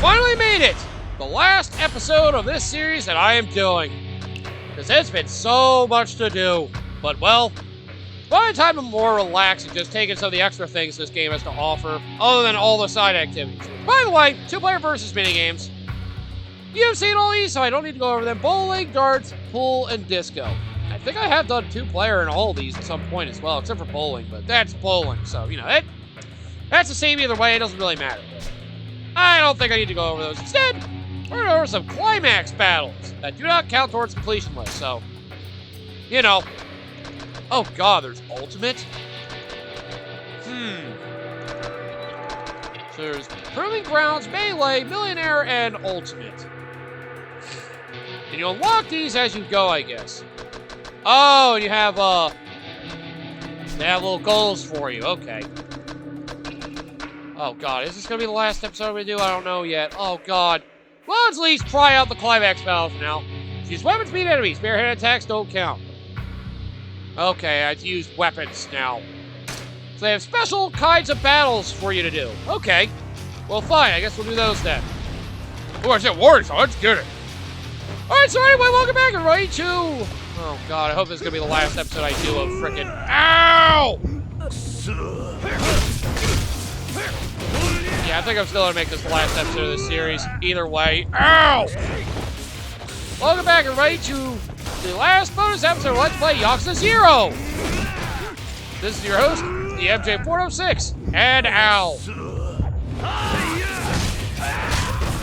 finally made it! The last episode of this series that I am doing. Because it's been so much to do. But, well, by the time I'm more relaxed and just taking some of the extra things this game has to offer, other than all the side activities. By the way, 2-player versus minigames. You've seen all these, so I don't need to go over them. Bowling, darts, pool, and disco. I think I have done 2-player in all of these at some point as well, except for bowling, but that's bowling, so, you know, that's the same either way, it doesn't really matter. I don't think I need to go over those. Instead, we're going over some climax battles that do not count towards completion list, so, you know. Oh god, there's ultimate? So there's Proving Grounds, Melee, Millionaire, and Ultimate. And you unlock these as you go, I guess. Oh, and you have, they have little goals for you. Okay. Oh, God. Is this going to be the last episode we do? I don't know yet. Oh, God. Well, let's at least try out the climax battle for now. Use weapons to beat enemies. Barehanded attacks don't count. Okay, I have to use weapons now. So they have special kinds of battles for you to do. Okay. Well, fine. I guess we'll do those then. Oh, I said warriors, so let's get it. Alright, so anyway, welcome back and right to... Oh, God, I hope this is going to be the last episode I do of frickin'... Ow! Yeah, I think I'm still going to make this the last episode of this series. Either way. Ow! Welcome back and right to the last bonus episode of Let's Play Yakuza 0! This is your host, the MJ406, and Al.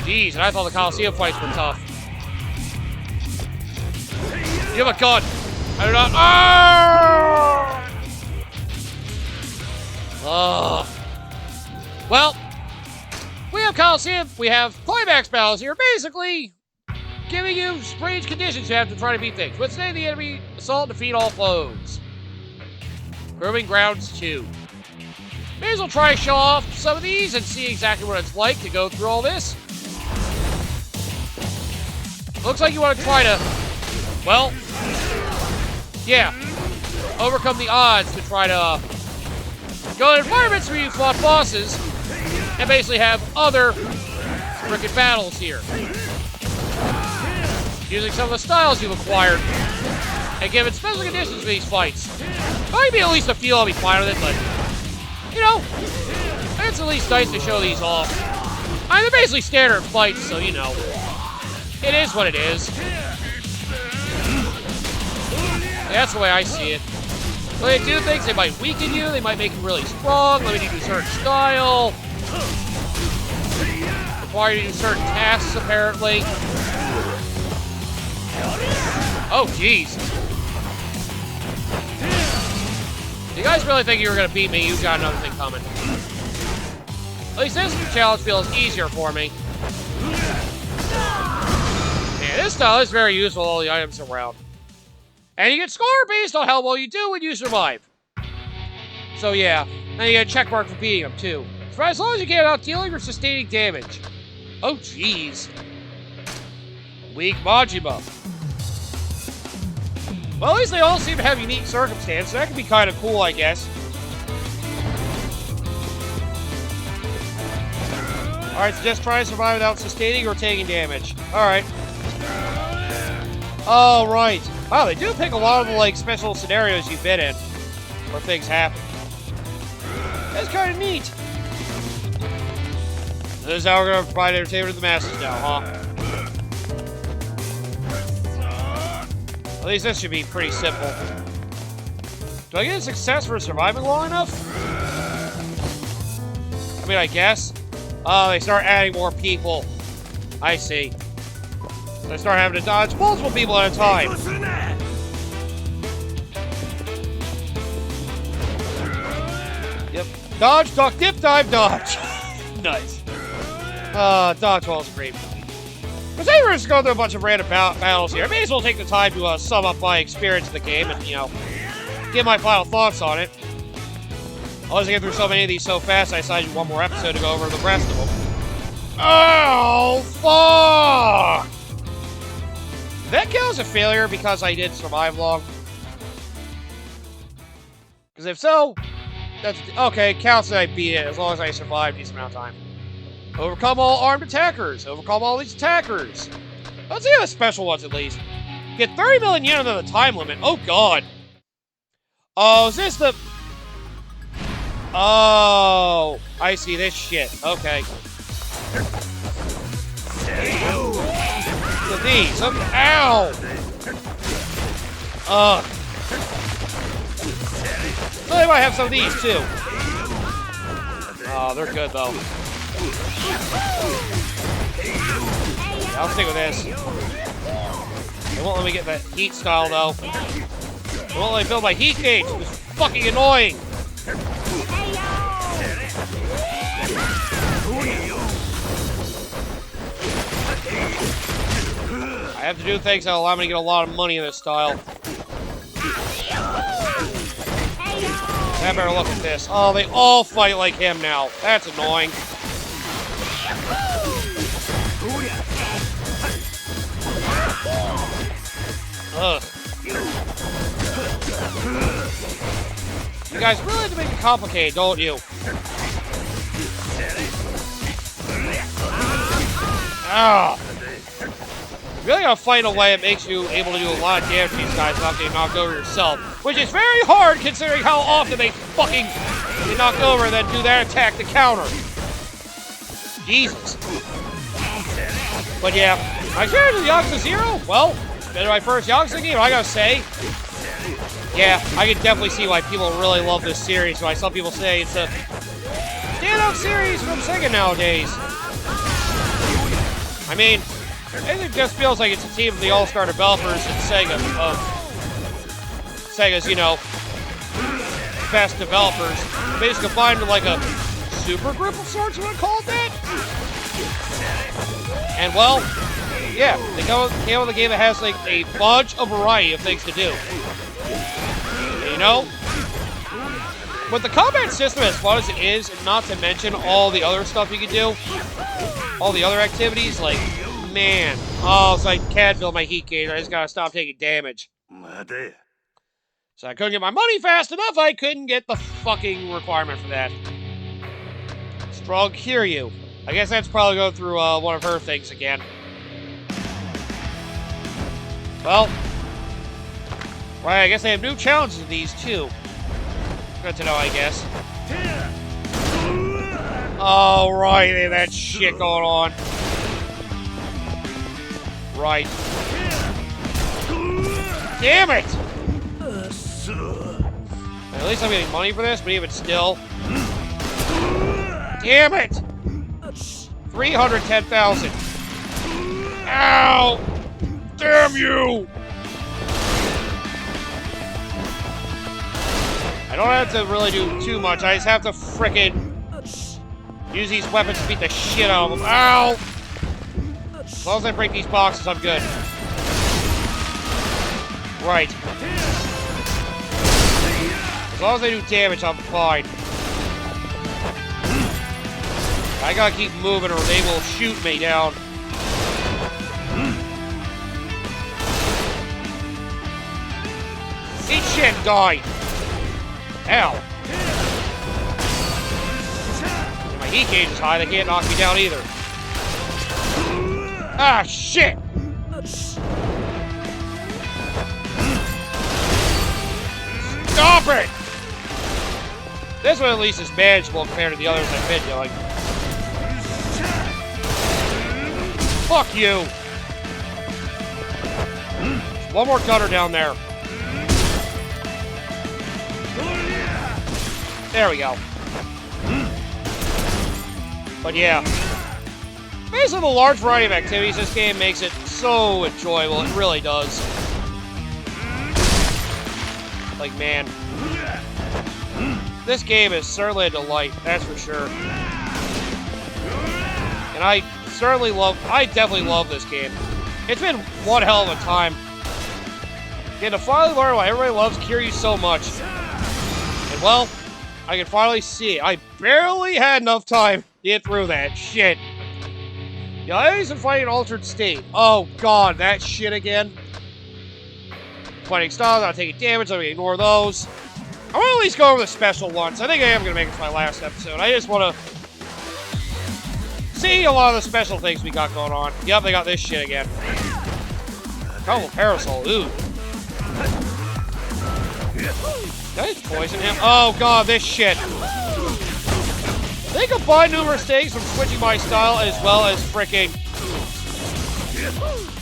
Jeez, and I thought the Coliseum fights were tough. You have a gun. I do not. Oh! Well, we have Coliseum. We have climax battles here. Basically, giving you strange conditions you have to try to beat things. Withstand the enemy, assault, and defeat all foes. Proving Grounds 2. May as well try to show off some of these and see exactly what it's like to go through all this. Looks like you want to try to, well, yeah, overcome the odds to try to go to environments where you fought bosses and basically have other frickin' battles here. Using some of the styles you've acquired and giving special conditions for these fights. Maybe at least a few I'll be fine with it, but, you know, it's at least nice to show these off. I mean, they're basically standard fights, so, you know, it is what it is. That's the way I see it. When they do things, they might weaken you, they might make you really strong, limit you to a certain style, require you to do certain tasks, apparently. Oh, jeez. You guys really think you were going to beat me? You've got another thing coming. At least this challenge feels easier for me. Yeah, this style is very useful, all the items around. And you get score based on how well you do when you survive. So yeah, and you get a check mark for beating them too. For as long as you get out dealing or sustaining damage. Oh jeez. Weak Majima. Well, at least they all seem to have unique circumstances, so that could be kind of cool, I guess. Alright, so just try to survive without sustaining or taking damage. Alright. Alright. Wow, they do pick a lot of the, like, special scenarios you've been in where things happen. That's kind of neat. This is how we're going to provide entertainment to the masses now, huh? At least this should be pretty simple. Do I get a success for surviving long enough? I mean, I guess. Oh, they start adding more people. I see. They start having to dodge multiple people at a time. Yep. Dodge, duck, dip, dive, dodge. Nice. Dodgeball's great. Because anyway, just go through a bunch of random battles here. I may as well take the time to sum up my experience in the game and, you know, give my final thoughts on it. I was get through so many of these so fast, I decided to do one more episode to go over the rest of them. Oh, fuck! Did that count as a failure because I didn't survive long? Because if so, that's okay. It counts that I beat it as long as I survived a decent amount of time. Overcome all armed attackers. Overcome all these attackers. Let's see the special ones at least. Get 30 million yen under the time limit. Oh, God. Oh, is this the... Oh, I see this shit. Okay. So these. Okay. Ow! Ugh. So they might have some of these, too. Oh, they're good, though. Yeah, I'll stick with this. They won't let me get that heat style, though. They won't let me build my heat gauge. It's fucking annoying. I have to do things that allow me to get a lot of money in this style. I better look at this. Oh, they all fight like him now. That's annoying. Ugh. You guys really have to make it complicated, don't you? Ah. You really gotta fight in a way that makes you able to do a lot of damage to these guys without getting knocked over yourself. Which is very hard considering how often they fucking get knocked over and then do that attack to counter. Jesus. But yeah, my experience with Yakuza 0, well, it's been my first Yakuza game, I gotta say. Yeah, I can definitely see why people really love this series, why some people say it's a standout series from Sega nowadays. I mean, it just feels like it's a team of the all-star developers at Sega, of Sega's, you know, best developers. Basically combined with like a super group of sorts, you want to call it that? And well, yeah, they came up with a game that has like a bunch of variety of things to do. And, you know, with the combat system as fun as it is, and not to mention all the other stuff you can do, all the other activities, like, man. Oh, so I can't build my heat gauge. I just gotta stop taking damage. So I couldn't get my money fast enough. I couldn't get the fucking requirement for that. Strong Kiryu. I guess that's probably going through one of her things again. Well, right, I guess they have new challenges in these too. Good to know, I guess. Oh, right, they have that shit going on. Right. Damn it! At least I'm getting money for this, but even still. Damn it! 310,000. Ow! Damn you! I don't have to really do too much. I just have to frickin' use these weapons to beat the shit out of them. Ow! As long as I break these boxes, I'm good. Right. As long as I do damage, I'm fine. I gotta keep moving or they will shoot me down. Eat shit, die! Ow. And my heat gauge is high, they can't knock me down either. Ah, shit! Stop it! This one at least is manageable compared to the others I've been doing. Fuck you! There's one more gunner down there. There we go. But yeah. Basically, the large variety of activities this game makes it so enjoyable. It really does. Like, man. This game is certainly a delight, that's for sure. And I definitely love this game. It's been one hell of a time. And to finally learn why everybody loves Kiryu so much. And well, I can finally see it. I barely had enough time to get through that shit. The enemies are fighting an altered state. Oh god, that shit again. Fighting styles, not taking damage, I'm gonna ignore those. I want to at least go over the special ones. I think I am gonna make it to my last episode. I just want to see a lot of the special things we got going on. Yep, they got this shit again. Oh, parasol. Ooh. Did I just poison him? Oh god, this shit. They combine numerous things from switching my style as well as fricking.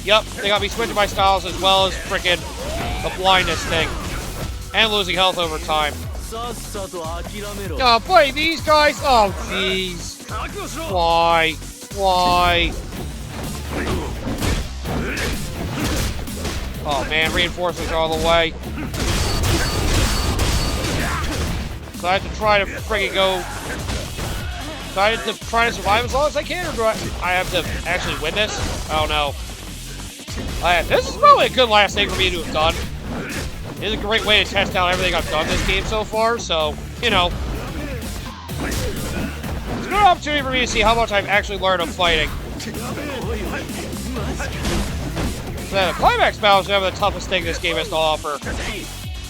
Yep, they got me switching my styles as well as fricking the blindness thing. And losing health over time. Oh, boy, these guys? Oh, jeez. Why? Why? Oh, man, reinforcements are all the way. So I have to try to friggin' go... So I have to try to survive as long as I can, or do I have to actually win this? I don't know. This is probably a good last thing for me to have done. It's a great way to test out everything I've done this game so far, so, you know. It's a good opportunity for me to see how much I've actually learned of fighting. So the Climax battle is never the toughest thing this game has to offer.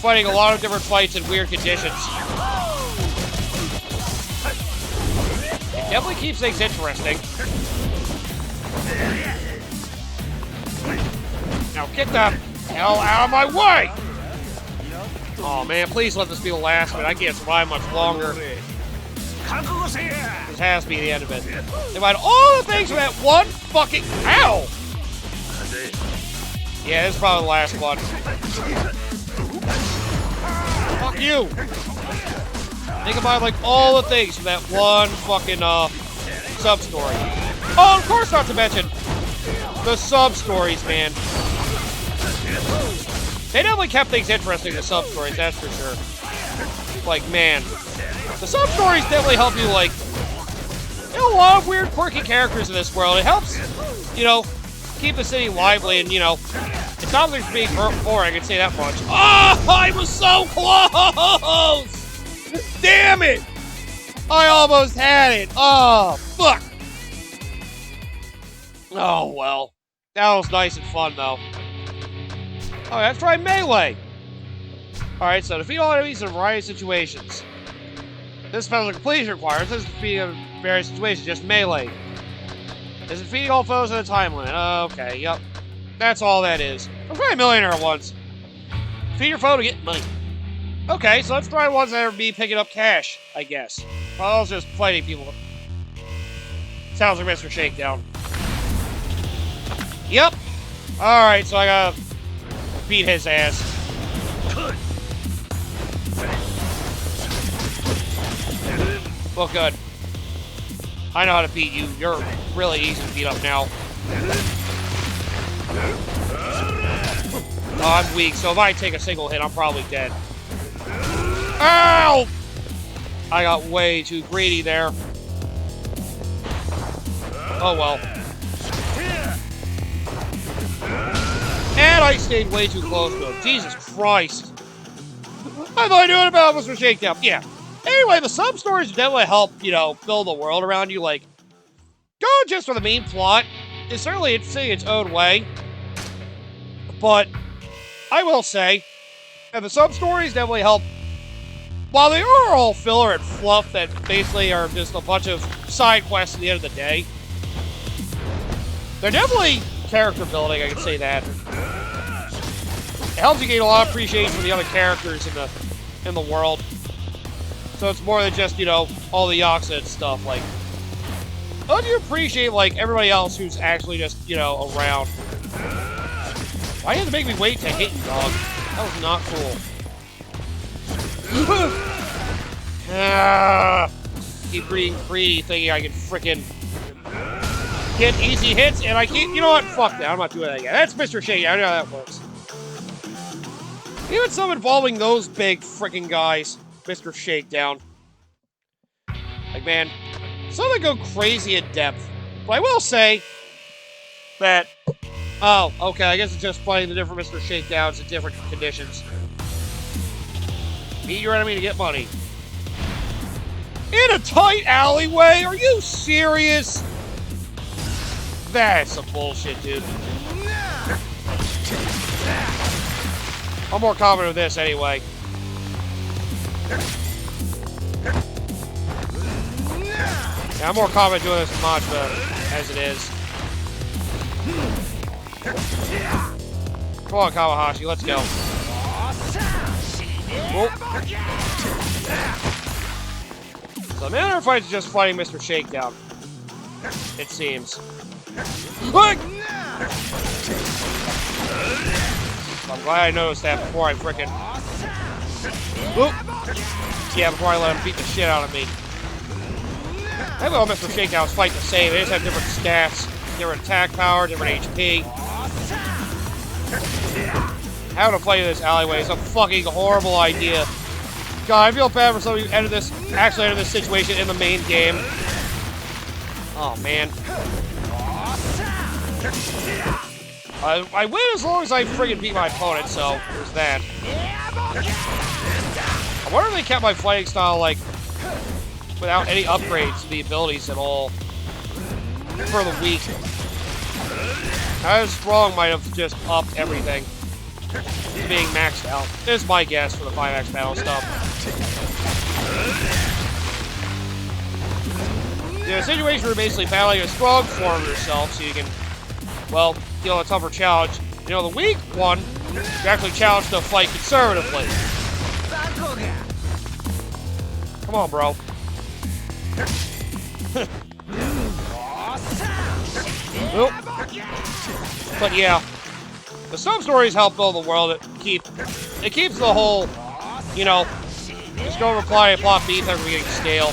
Fighting a lot of different fights in weird conditions. It definitely keeps things interesting. Now get the hell out of my way! Oh man, please let this be the last one. I can't survive much longer. This has to be the end of it. They mind all the things from that one fucking... Ow! Yeah, this is probably the last one. Fuck you! Think about like all the things from that one fucking sub-story. Oh, of course not to mention the sub-stories, man. They definitely kept things interesting, the sub-stories, that's for sure. Like, man. The sub-stories definitely help you, like... You know, a lot of weird, quirky characters in this world. It helps, you know, keep the city lively and, you know... It's not like being boring, I can say that much. Oh, I was so close! Damn it! I almost had it. Oh, fuck. Oh, well. That was nice and fun, though. Alright, let's try melee. Alright, so defeat all enemies in a variety of situations. This special completion requires this defeating in various situations, just melee. This is defeating all foes in a time limit. Okay, yep. That's all that is. Let's try millionaire ones. Defeat your foe to get money. Okay, so let's try ones that are me picking up cash, I guess. Well, I was just fighting people. Sounds like Mr. Shakedown. Yep. Alright, so I gotta beat his ass. Well, good. I know how to beat you. You're really easy to beat up now. Oh, I'm weak, so if I take a single hit, I'm probably dead. Ow! I got way too greedy there. Oh, well. And I stayed way too close to him. Jesus Christ. I thought I knew about Mr. Shakedown. Yeah. Anyway, the sub-stories definitely help, you know, build the world around you. Like, go just for the main plot. It's certainly interesting in its own way. But I will say, and the sub-stories definitely help. While they are all filler and fluff that basically are just a bunch of side quests at the end of the day, they're definitely character building, I can say that. It helps you gain a lot of appreciation for the other characters in the world. So it's more than just, you know, all the Yakuza and stuff. Like, how do you appreciate, like, everybody else who's actually just, you know, around? Why you have to make me wait to hit you, dog? That was not cool. Keep being greedy, thinking I can frickin' get easy hits, and I keep, you know what? Fuck that, I'm not doing that again. That's Mr. Shady, I know how that works. Even some involving those big frickin' guys, Mr. Shakedown. Like, man, some of them go crazy in depth. But I will say that, oh, okay, I guess it's just fighting the different Mr. Shakedowns in different conditions. Beat your enemy to get money. In a tight alleyway? Are you serious? That's some bullshit, dude. I'm more confident with this anyway. Yeah, I'm more confident doing this in Majima as it is. Come on, Kawahashi, let's go. So the man in our fight is just fighting Mr. Shakedown. It seems. Look! I'm glad I noticed that before I frickin'... Whoop! Yeah, before I let him beat the shit out of me. I think all Mr. Shakedown's fight the same. They just have different stats, different attack power, different HP. Having to fight in this alleyway is a fucking horrible idea. God, I feel bad for somebody who actually entered this situation in the main game. Oh, man. I win as long as I friggin' beat my opponent, so there's that. I wonder if they kept my fighting style, like, without any upgrades to the abilities at all for the week. As strong might have just upped everything to being maxed out. This is my guess for the Climax battle stuff. The situation where you're basically battling a strong form of yourself so you can, well, deal a tougher challenge. You know, the weak one, you actually challenge to fight conservatively. Come on, bro. Nope. But yeah, the sub-stories help build the world. It keeps the whole, you know, just go reply and plot beef every getting stale.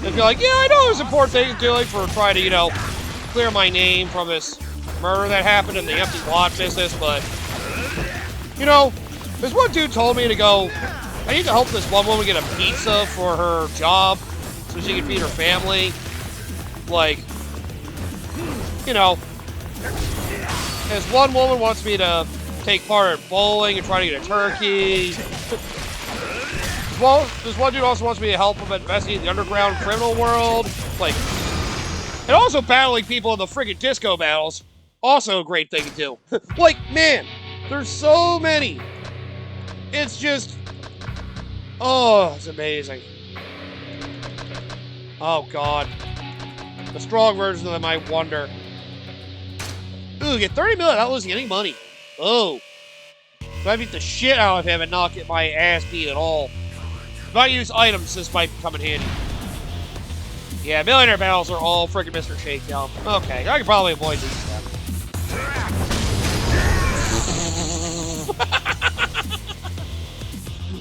They'd be like, yeah, I know there's important things doing for trying to, you know, clear my name from this murder that happened in the empty lot business, but, you know, this one dude told me to go, I need to help this one woman get a pizza for her job so she can feed her family. Like, you know, this one woman wants me to take part in bowling and try to get a turkey. Well, this one dude also wants me to help him investigate the underground criminal world. Like, and also battling people in the friggin' disco battles. Also a great thing to do. Like, man, there's so many. It's just, oh, it's amazing. Oh, God. The strong version of them, I wonder. Ooh, get 30 million without losing any money. Oh. So I beat the shit out of him and not get my ass beat at all. If I use items, this might come in handy. Yeah, millionaire battles are all freaking Mr. Shakedown. Okay, I can probably avoid these then.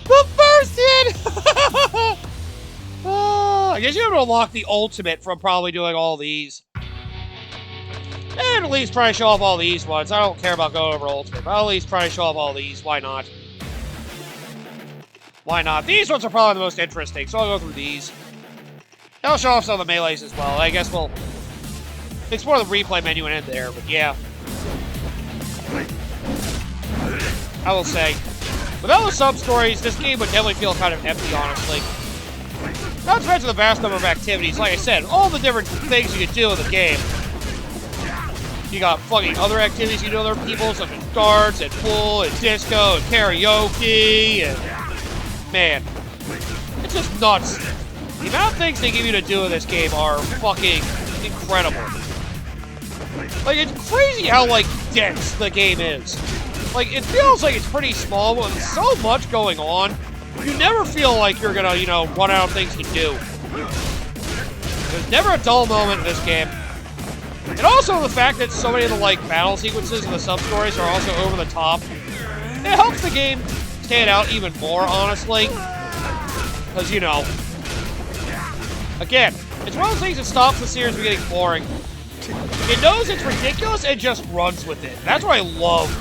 The first hit! I guess you have to unlock the ultimate from probably doing all these. And at least try to show off all these ones. I don't care about going over ultimate, but I'll at least try to show off all these. Why not? Why not? These ones are probably the most interesting, so I'll go through these. I'll show off some of the melees as well. I guess we'll explore the replay menu and end there, but yeah. I will say, without the sub-stories, this game would definitely feel kind of empty, honestly. Not to mention the vast number of activities. Like I said, all the different things you can do in the game. You got fucking other activities you do with other people, such as darts, and pool, and disco, and karaoke, and... Man, it's just nuts. The amount of things they give you to do in this game are fucking incredible. Like, it's crazy how, like, dense the game is. Like, it feels like it's pretty small, but with so much going on, you never feel like you're gonna, you know, run out of things to do. There's never a dull moment in this game. And also the fact that so many of the, like, battle sequences and the sub-stories are also over the top. It helps the game stand out even more, honestly. Because, you know, again, it's one of those things that stops the series from getting boring. It knows it's ridiculous and just runs with it. That's what I love.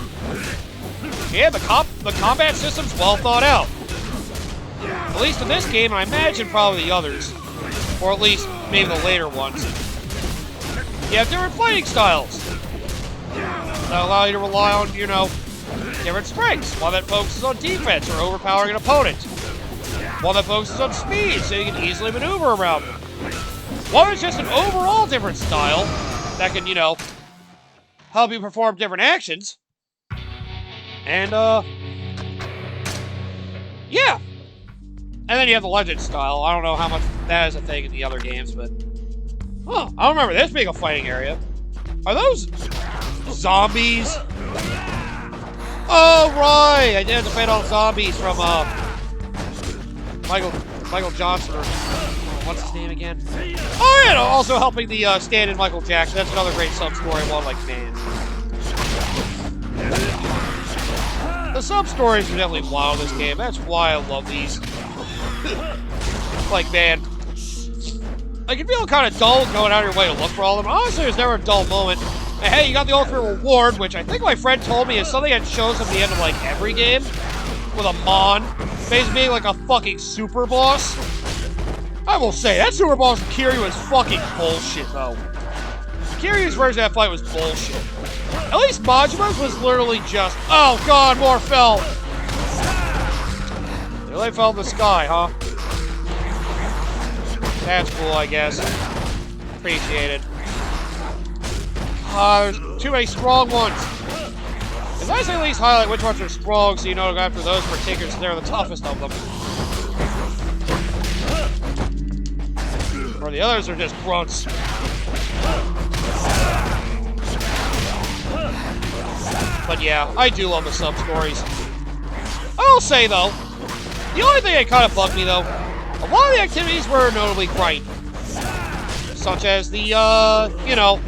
Yeah, the combat system's well thought out. At least in this game, and I imagine probably the others. Or at least maybe the later ones. You have different fighting styles that allow you to rely on, you know, different strengths. One that focuses on defense or overpowering an opponent. One that focuses on speed, so you can easily maneuver around them. One that's just an overall different style that can, you know, help you perform different actions. And, yeah. And then you have the legend style. I don't know how much that is a thing in the other games, but... Huh, I don't remember this being a fighting area. Are those zombies? Oh, right! I did have to fight all zombies from, Michael Johnson, or what's his name again? Oh, yeah, also helping the stand-in Michael Jackson. That's another great sub-story one, like, man. The sub-stories are definitely wild in this game. That's why I love these. Like, man. Like, it feel kind of dull going out of your way to look for all of them. Honestly, there's never a dull moment. And hey, you got the ultimate reward, which I think my friend told me is something that shows at the end of, like, every game. With a Mon. Basically being like a fucking super boss. I will say, that super boss with Kiryu was fucking bullshit, though. Kiryu's version of that fight was bullshit. At least Majima's was literally just, oh god, more fell. They really fell in the sky, huh? That's cool, I guess. Appreciate it. There's too many strong ones. It's nice to at least highlight which ones are strong so you know to go after those particulars, they're the toughest of them. Or the others are just grunts. But yeah, I do love the sub-stories. I'll say, though, the only thing that kind of bugged me, though, a lot of the activities were notably grindy. Such as the, you know,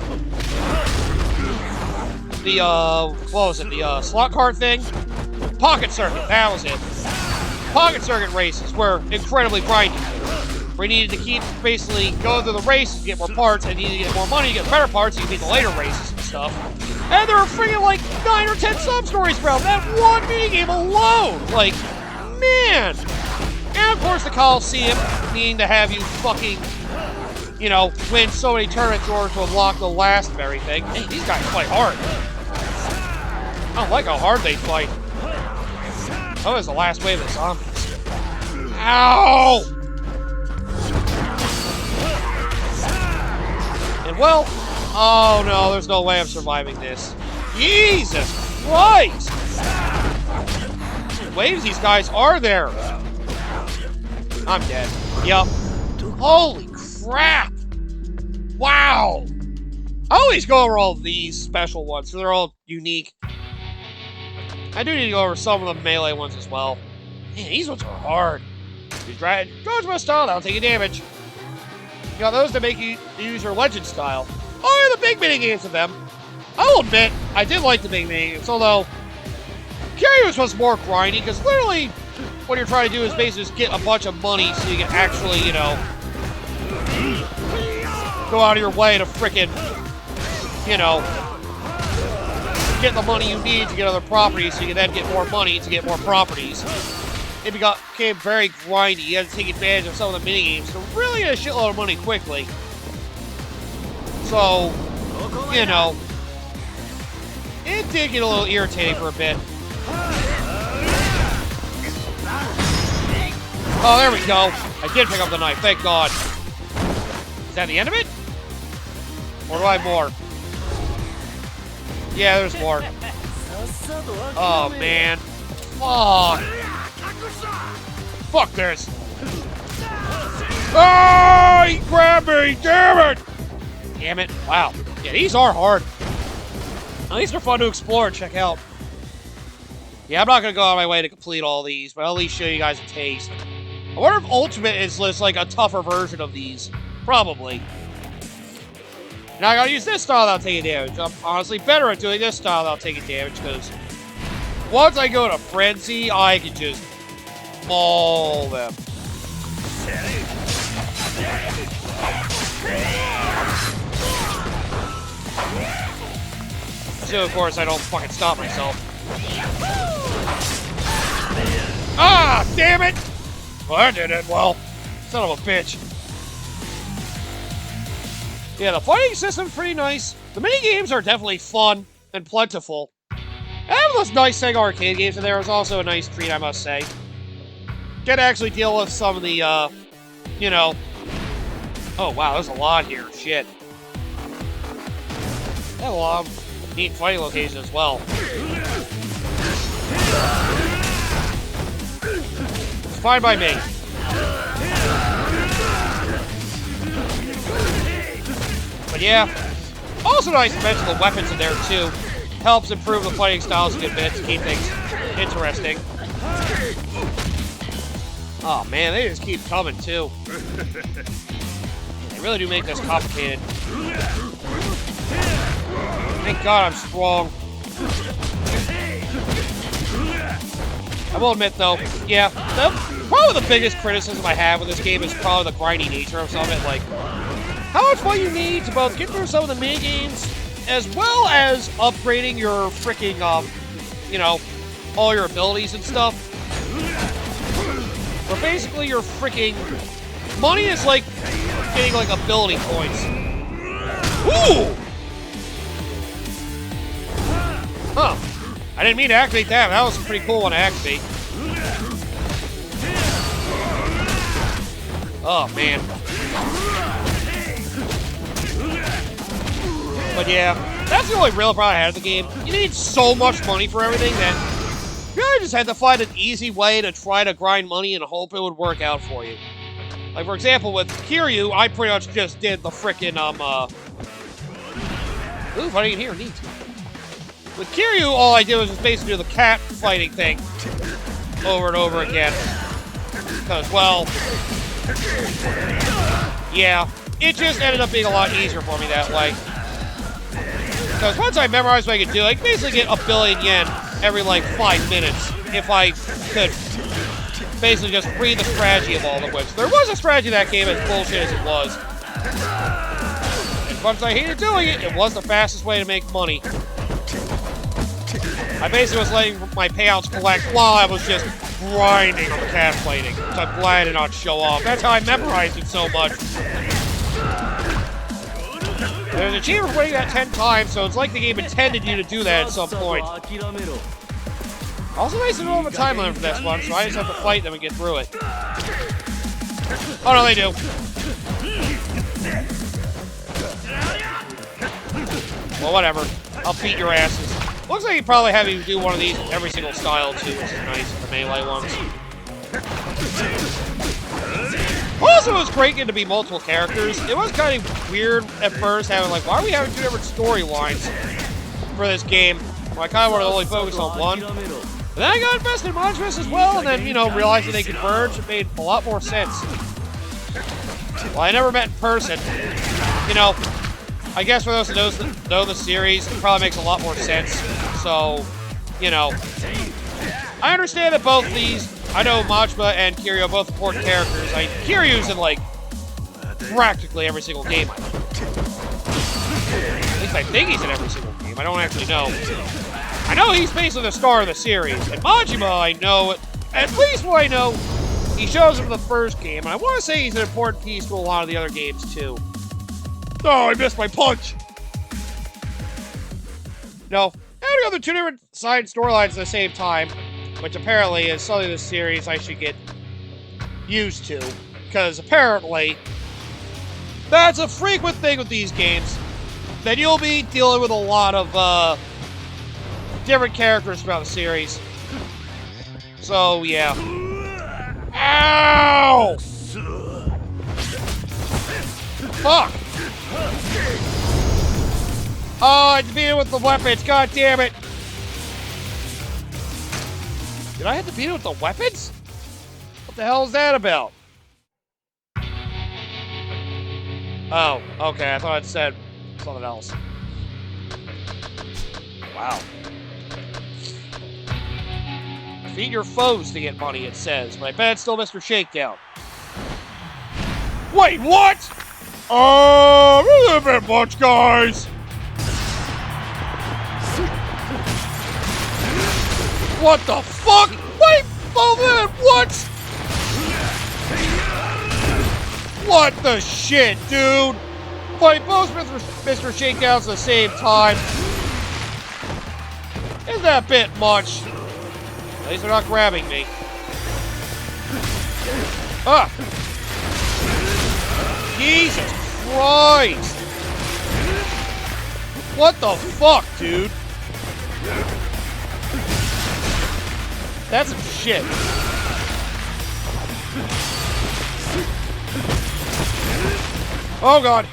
the, what was it, the, slot card thing? Pocket Circuit, that was it. Pocket Circuit races were incredibly grindy. We needed to keep, basically, going through the races to get more parts, and you needed to get more money to get better parts so you can beat the later races and stuff. And there were freaking, like, 9 or 10 sub-stories around that one minigame alone! Like, man! And, of course, the Coliseum, needing to have you fucking, you know, win so many tournaments in order to unlock the last of everything. Hey, these guys fight hard. I don't like how hard they fight. Oh, it's the last wave of zombies. Ow! And well, oh no, there's no way I'm surviving this. Jesus Christ! How many waves these guys are there? I'm dead. Yup. Holy crap! Wow! I always go over all of these special ones, so they're all unique. I do need to go over some of the melee ones as well. Man, these ones are hard. You try it, Dojima style, that'll take you damage. You got those that make you use your legend style. Oh, yeah, the big mini games of them. I'll admit, I did like the big mini games, although Kiryu's was more grindy, because literally what you're trying to do is basically just get a bunch of money so you can actually, you know, go out of your way to frickin', you know, get the money you need to get other properties so you can then get more money to get more properties. It became very grindy. You had to take advantage of some of the minigames to really get a shitload of money quickly. So, you know, it did get a little irritating for a bit. Oh, there we go. I did pick up the knife, thank God. Is that the end of it? Or do I have more? Yeah, there's more. Oh, man. Fuck. Fuck this. Oh, he grabbed me. Damn it. Damn it. Wow. Yeah, these are hard. At least they're fun to explore and check out. Yeah, I'm not going to go out of my way to complete all these, but I'll at least show you guys a taste. I wonder if Ultimate is just like a tougher version of these. Probably. Now I gotta use this style without taking damage. I'm honestly better at doing this style without taking damage, because once I go to Frenzy, I can just maul them. So, of course, I don't fucking stop myself. Ah, damn it! Well, I did it. Well, son of a bitch. Yeah, the fighting system's pretty nice. The mini-games are definitely fun and plentiful. And those nice Sega arcade games in there was also a nice treat, I must say. Get to actually deal with some of the, you know... Oh, wow, there's a lot here. Shit. They have a lot of neat fighting locations as well. It's fine by me. Yeah. Also nice to mention the weapons in there, too. Helps improve the fighting styles a good bit to keep things interesting. Oh, man, they just keep coming, too. They really do make this complicated. Thank God I'm strong. I will admit, though, yeah, probably the biggest criticism I have with this game is probably the grindy nature of some of it. Like, how much fun you need to both get through some of the mini-games as well as upgrading your freaking, you know, all your abilities and stuff. But basically, your freaking money is like getting, like, ability points. Ooh! Huh. I didn't mean to activate that. That was a pretty cool one to activate. Oh, man. But yeah, that's the only real problem I had with the game. You need so much money for everything that you really just had to find an easy way to try to grind money and hope it would work out for you. Like, for example, with Kiryu, I pretty much just did the frickin', ooh, fighting in here, neat. With Kiryu, all I did was just basically do the cat fighting thing over and over again. Because, well, yeah, it just ended up being a lot easier for me that way. Because once I memorized what I could do, I could basically get a billion yen every, like, 5 minutes if I could basically just read the strategy of all of which. There was a strategy in that game, as bullshit as it was. As much as I hated doing it, it was the fastest way to make money. I basically was letting my payouts collect while I was just grinding on the cat fighting, which I'm glad it did not show off. That's how I memorized it so much. There's an achievement for winning that 10 times, so it's like the game intended you to do that at some point. Also nice to know the time limit for this one, so I just have to fight them and get through it. Oh no, they do. Well, whatever. I'll beat your asses. Looks like you probably have you do one of these in every single style, too, which is nice, the melee ones. Also, it was great getting to be multiple characters. It was kind of weird at first, having like, why are we having 2 different storylines for this game? Well, I kind of wanted to only focus on one. But then I got invested in Monstrous as well, and then, you know, realizing they converged, it made a lot more sense. Well, I never met in person. You know, I guess for those who know the series, it probably makes a lot more sense. So, you know, I understand that both these, I know Majima and Kiryu are both important characters. Kiryu's in, like, practically every single game. At least I think he's in every single game. I don't actually know. I know he's basically the star of the series. And Majima, I know, at least what I know, he shows up in the first game. And I want to say he's an important piece to a lot of the other games, too. Oh, I missed my punch! No, having other 2 different side storylines at the same time, which apparently is something in this series I should get used to, because apparently that's a frequent thing with these games, that you'll be dealing with a lot of different characters throughout the series. So, yeah. Ow! Fuck! Oh, I beat it with the weapons. God damn it. Did I have to beat it with the weapons? What the hell is that about? Oh, okay. I thought it said something else. Wow. Defeat your foes to get money, it says. But I bet it's still Mr. Shakedown. Wait, what? A bit much, guys. What the fuck? Wait, what? What the shit, dude? Fight both Mr. Shakedowns at the same time. Isn't that a bit much? At least they're not grabbing me. Ah! Jesus Christ! What the fuck, dude? That's some shit. Oh god.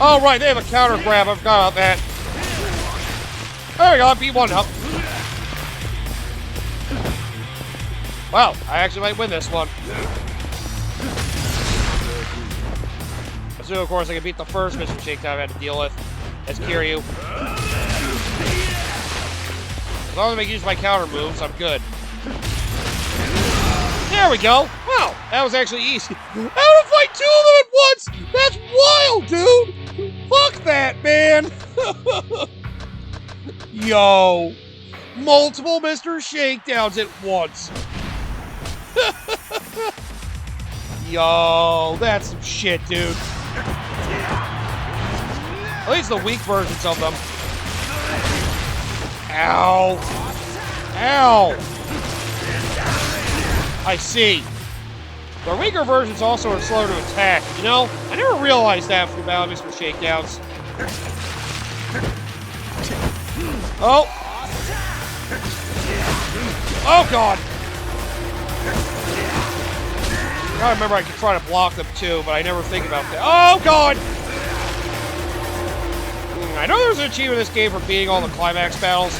Oh, right, they have a counter grab. I forgot about that. There we go, I beat one up. Wow, I actually might win this one. So, of course, I can beat the first Mr. Shakedown I had to deal with. That's Kiryu. As long as I make use of my counter moves, I'm good. There we go. Wow, that was actually easy. How to fight two of them at once? That's wild, dude. Fuck that, man. Yo. Multiple Mr. Shakedowns at once. Yo, that's some shit, dude. At least the weak versions of them. Ow. Ow. I see. The weaker versions also are slower to attack. You know, I never realized that from battling Mr. Shakedowns. Oh. Oh, God. I remember I could try to block them too, but I never think about that. Oh, God! I know there's an achievement in this game for beating all the climax battles,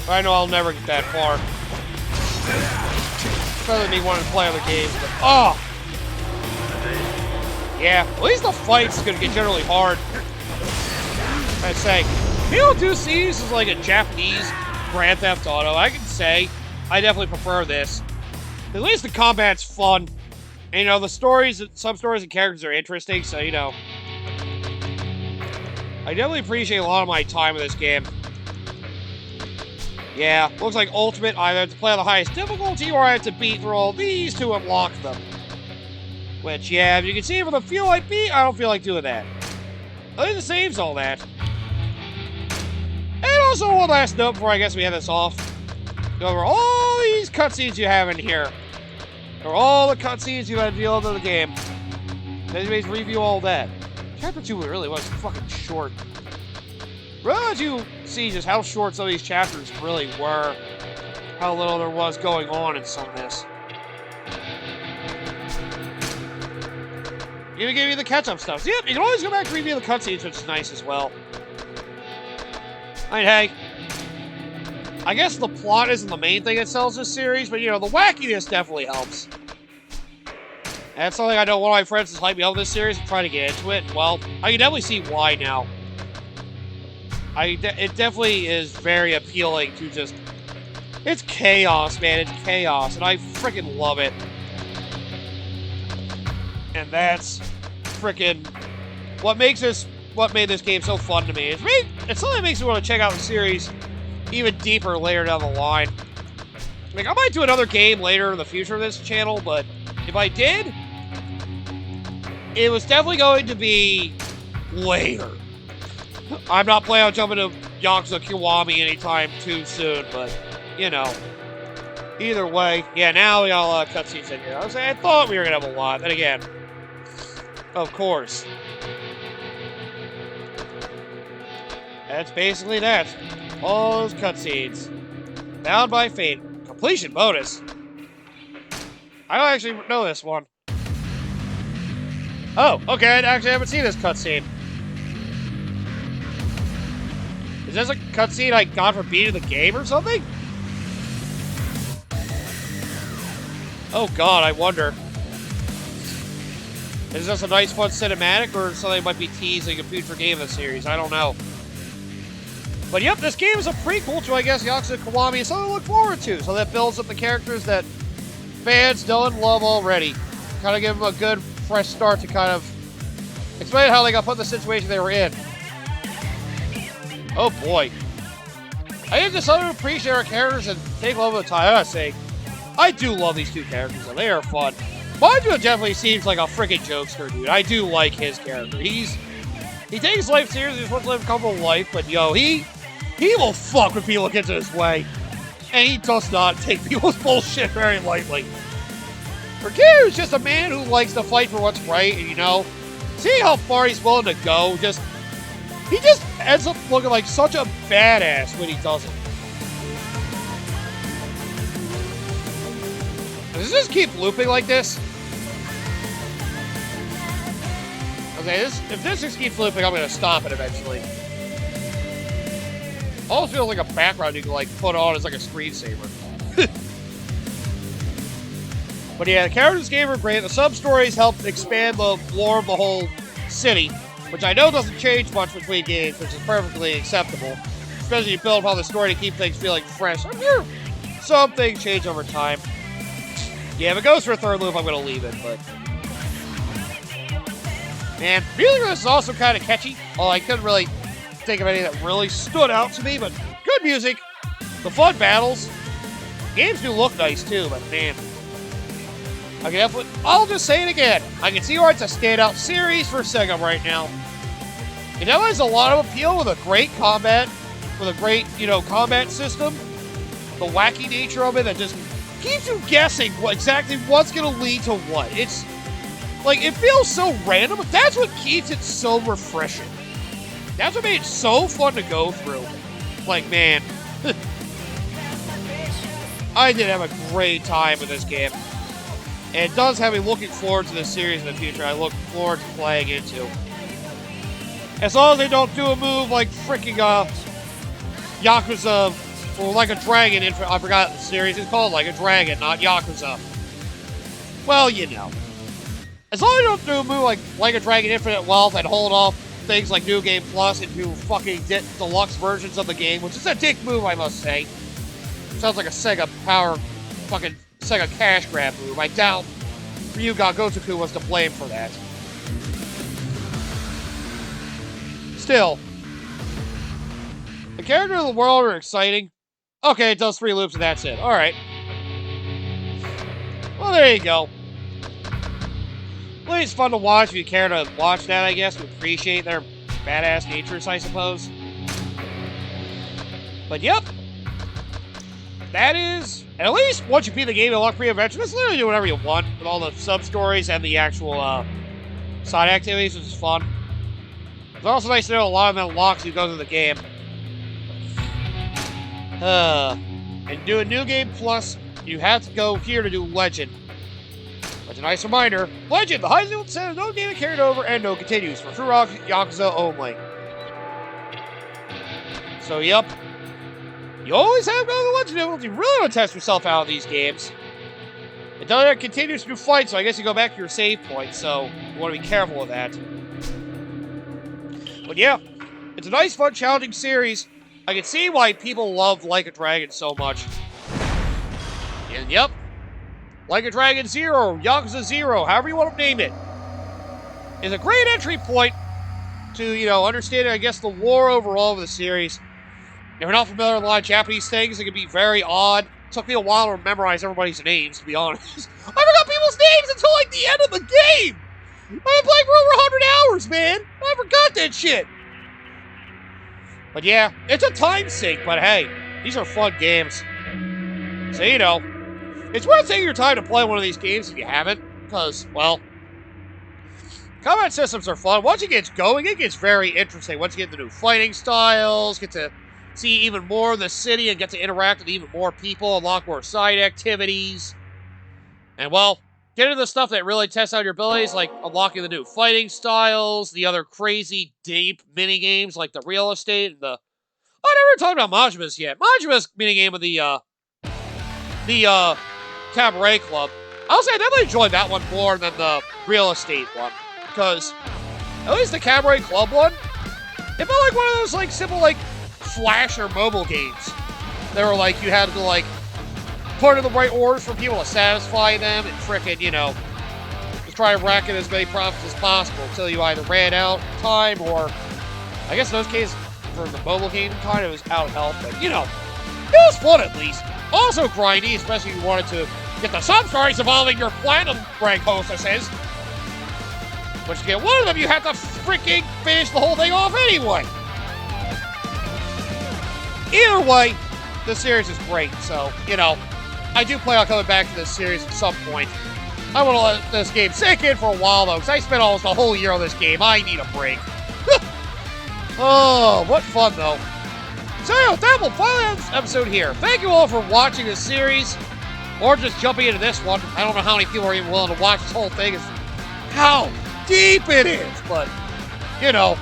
but I know I'll never get that far. Rather than me wanting to play other games, but oh! Yeah, at least the fight's gonna get generally hard. I say, people do see this as like a Japanese Grand Theft Auto. I can say, I definitely prefer this. At least the combat's fun. And, you know, the stories, some stories and characters are interesting, so, you know. I definitely appreciate a lot of my time in this game. Yeah, looks like Ultimate, I have to play on the highest difficulty, or I have to beat through all these to unlock them. Which, yeah, if you can see from the feel I beat, I don't feel like doing that. I think the saves all that. And also, one last note before I guess we have this off. Go over all these cutscenes you have in here. Or all the cutscenes you had to deal with in the game. Anyways, review all that. Chapter 2 really was fucking short. Really let you see just how short some of these chapters really were. How little there was going on in some of this. Even give you the catch-up stuff. So, yep, you can always go back and review the cutscenes, which is nice as well. I mean, hey. I guess the plot isn't the main thing that sells this series, but, you know, the wackiness definitely helps. And that's something I know one of my friends has hyped me up this series and trying to get into it. Well, I can definitely see why now. It definitely is very appealing to just... It's chaos, man. It's chaos, and I freaking love it. And that's freaking... What made this game so fun to me. It's something that makes me want to check out the series even deeper later down the line. Like, I might do another game later in the future of this channel, but if I did, it was definitely going to be later. I'm not planning on jumping to Yakuza Kiwami anytime too soon, but, you know. Either way, yeah, now we got a lot of cutscenes in here. I thought we were going to have a lot, then again, of course. That's basically that. All those cutscenes. Bound by Fate. Completion bonus. I don't actually know this one. Oh, okay, I actually haven't seen this cutscene. Is this a cutscene I got for beating the game or something? Oh god, I wonder. Is this a nice fun cinematic or something that might be teasing a future game of the series? I don't know. But yep, this game is a prequel to, I guess, Yakuza Kiwami. It's something to look forward to. So that builds up the characters that fans know and love already. Kind of give them a good, fresh start to kind of explain how they got put in the situation they were in. Oh boy. I have decided to appreciate our characters and take a little bit of time. I gotta say, I do love these two characters, and they are fun. Banjo definitely seems like a freaking jokester, dude. I do like his character. He takes life seriously. He just wants to live a comfortable life, but yo, he will fuck when people get to his way. And he does not take people's bullshit very lightly. Rikyu is just a man who likes to fight for what's right, and you know, see how far he's willing to go. He just ends up looking like such a badass when he does it. Does this keep looping like this? Okay, if this just keeps looping, I'm gonna stop it eventually. Almost feels like a background you can like put on as like a screensaver. But yeah, the characters in this game are great. The sub-stories help expand the lore of the whole city, which I know doesn't change much between games, which is perfectly acceptable. Especially you build upon the story to keep things feeling fresh. I'm sure some things change over time. Yeah, if it goes for a third loop, I'm gonna leave it, but... Man, music this is also kind of catchy. Well, I couldn't really think of anything that really stood out to me, but good music. The fun battles. Games do look nice too, but man. I'll just say it again. I can see why it's a standout series for Sega right now. It definitely has a lot of appeal with a great combat, with a great, combat system. The wacky nature of it that just keeps you guessing exactly what's going to lead to what. It's like, it feels so random, but that's what keeps it so refreshing. That's what made it so fun to go through. Like, man. I did have a great time with this game. And it does have me looking forward to this series in the future. I look forward to playing into. As long as they don't do a move like freaking Yakuza, or like a dragon. I forgot the series is called like a dragon, not Yakuza. Well, As long as they don't do a move like a dragon Infinite Wealth and hold off things like New Game Plus into fucking deluxe versions of the game, which is a dick move, I must say. Sounds like a Sega fucking Sega cash grab move. I doubt Ryuga Gotoku was to blame for that. Still, the characters of the world are exciting. Okay, it does 3 loops and that's it. Alright. Well, there you go. Well, it's fun to watch if you care to watch that, I guess. To appreciate their badass natures, I suppose. But yep. That is, and at least once you beat the game, unlock pre-adventure, just literally do whatever you want with all the sub-stories and the actual side activities, which is fun. It's also nice to know a lot of them unlocks you go through the game. And do a New Game Plus, you have to go here to do Legend. But a nice reminder, Legend, the highest level percent of no game carried over and no continues for True Rock Yakuza only. So, yep. You always have to go to the Legend level if you really want to test yourself out of these games. It doesn't continues through fights, so I guess you go back to your save point, so you want to be careful of that. But yeah, it's a nice, fun, challenging series. I can see why people love Like a Dragon so much. And yep, Like a Dragon 0, Yakuza 0, however you want to name it, is a great entry point to, understanding, I guess, the lore overall of the series. If you're not familiar with a lot of Japanese things, it can be very odd. It took me a while to memorize everybody's names, to be honest. I forgot people's names until, the end of the game! I've been playing for over 100 hours, man! I forgot that shit! But yeah, it's a time sink, but hey, these are fun games. So, it's worth taking your time to play one of these games if you haven't, because, well, combat systems are fun. Once it gets going, it gets very interesting. Once you get the new fighting styles, get to see even more of the city and get to interact with even more people, unlock more side activities. And, well, get into the stuff that really tests out your abilities, like unlocking the new fighting styles, the other crazy, deep mini-games like the real estate, and the... I never talked about Majima's yet. Majima's minigame of the Cabaret Club. I'll say I definitely enjoyed that one more than the real estate one. Because, at least the Cabaret Club one, it felt like one of those, simple, Flash or mobile games. They were you had to, put in the right orders for people to satisfy them and frickin', just try to rack in as many profits as possible until you either ran out of time or, I guess in those cases, for the mobile game kind of was out of help, but, it was fun at least. Also grindy, especially if you wanted to get the sub-stories involving your platinum rank hostesses. But to get one of them, you have to freaking finish the whole thing off anyway. Either way, the series is great, so, I do plan on coming back to this series at some point. I want to let this game sink in for a while, though, because I spent almost a whole year on this game. I need a break. Oh, what fun, though. So, anyway, with that, we'll finally end this episode here. Thank you all for watching this series, or just jumping into this one. I don't know how many people are even willing to watch this whole thing. How deep it is. But, you know,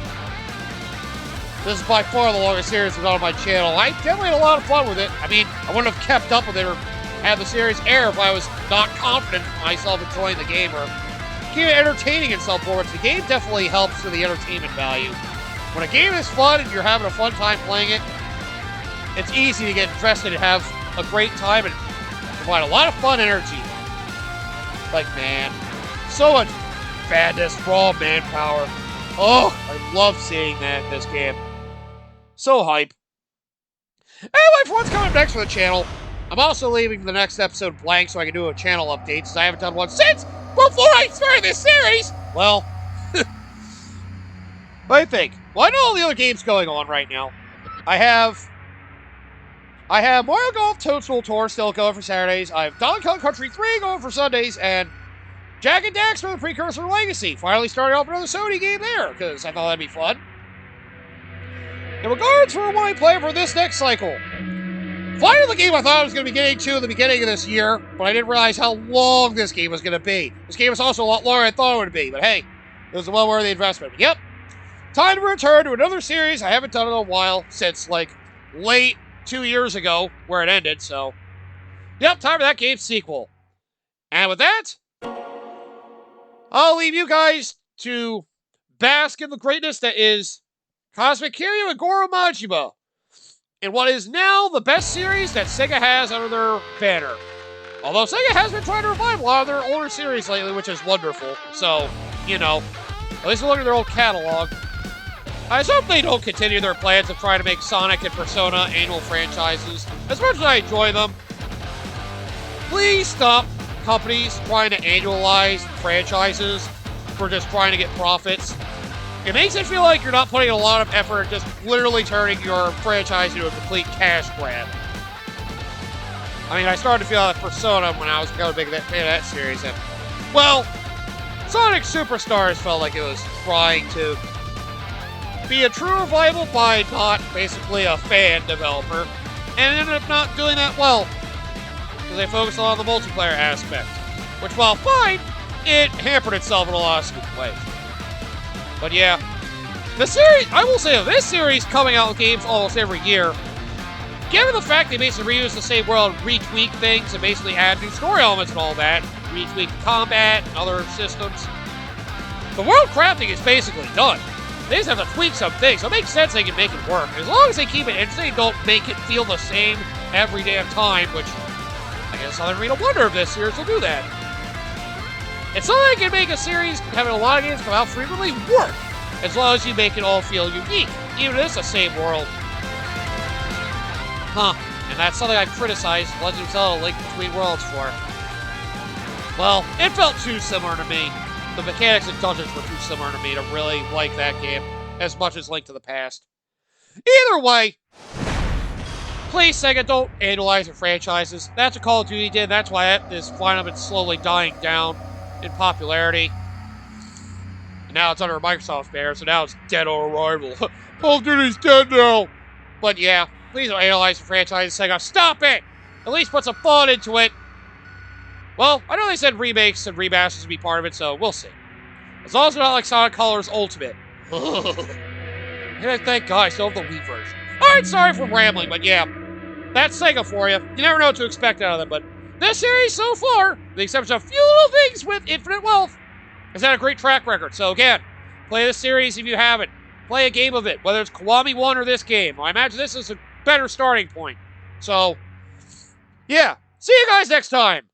this is by far the longest series that's on my channel. I definitely had a lot of fun with it. I mean, I wouldn't have kept up with it or had the series air if I was not confident in myself enjoying the game or keep it entertaining in some forms. The game definitely helps with the entertainment value. When a game is fun and you're having a fun time playing it, it's easy to get invested and have a great time and provide a lot of fun energy. Like, man, so much badness, raw manpower. Oh, I love seeing that in this game. So hype. Anyway, for what's coming up next for the channel, I'm also leaving the next episode blank so I can do a channel update, since I haven't done one since before I started this series. Well, what do you think? Well, I know all the other games going on right now. I have Mario Golf Toadstool Tour still going for Saturdays. I have Donkey Kong Country 3 going for Sundays, and Jak and Daxter, the precursor to Legacy. Finally started off another Sony game there, because I thought that'd be fun. In regards for what I play for this next cycle, finally the game I thought I was going to be getting to at the beginning of this year, but I didn't realize how long this game was going to be. This game was also a lot longer than I thought it would be, but hey, it was a well-worthy investment. Yep, time to return to another series I haven't done in a while, since, like, late 2 years ago, where it ended, so... Yep, time for that game's sequel. And with that, I'll leave you guys to bask in the greatness that is Cosmic Kiryu and Goro Majima in what is now the best series that Sega has under their banner. Although Sega has been trying to revive a lot of their older series lately, which is wonderful. So, you know, at least look at their old catalog. I hope they don't continue their plans of trying to make Sonic and Persona annual franchises. As much as I enjoy them, please stop companies trying to annualize franchises for just trying to get profits. It makes it feel like you're not putting a lot of effort, just literally turning your franchise into a complete cash grab. I mean, I started to feel like Persona when I was becoming a big fan of that series, and, well, Sonic Superstars felt like it was trying to be a true revival by not basically a fan developer, and ended up not doing that well, because they focused on the multiplayer aspect, which, while fine, it hampered itself in a lot of stupid ways. But yeah, the series, I will say, this series coming out with games almost every year, given the fact they basically reuse the same world, retweak things, and basically add new story elements and all that, retweak combat and other systems, the world crafting is basically done. They just have to tweak some things, so it makes sense they can make it work. As long as they keep it interesting, don't make it feel the same every damn time, which I guess I'll read a wonder if this series will do that. It's not like you can make a series having a lot of games come out frequently work, as long as you make it all feel unique, even if it's the same world. Huh, and that's something I've criticized Legend of Zelda: Link Between Worlds for. Well, it felt too similar to me. The mechanics and dungeons were too similar to me to really like that game as much as Link to the Past. Either way, please, Sega, don't annualize your franchises. That's what Call of Duty did. That's why it is finally been slowly dying down in popularity. And now it's under a Microsoft banner, so now it's dead on arrival. Call of Duty's dead now. But yeah, please don't annualize your franchises, Sega. Stop it! At least put some thought into it. Well, I know they said remakes and remasters would be part of it, so we'll see. As long as they're not like Sonic Colors Ultimate. Thank God I still have the Wii version. Alright, sorry for rambling, but yeah. That's Sega for you. You never know what to expect out of them, but this series so far, with the exception of a few little things with Infinite Wealth, has had a great track record. So again, play this series if you haven't. Play a game of it, whether it's Kiwami 1 or this game. I imagine this is a better starting point. So, yeah. See you guys next time.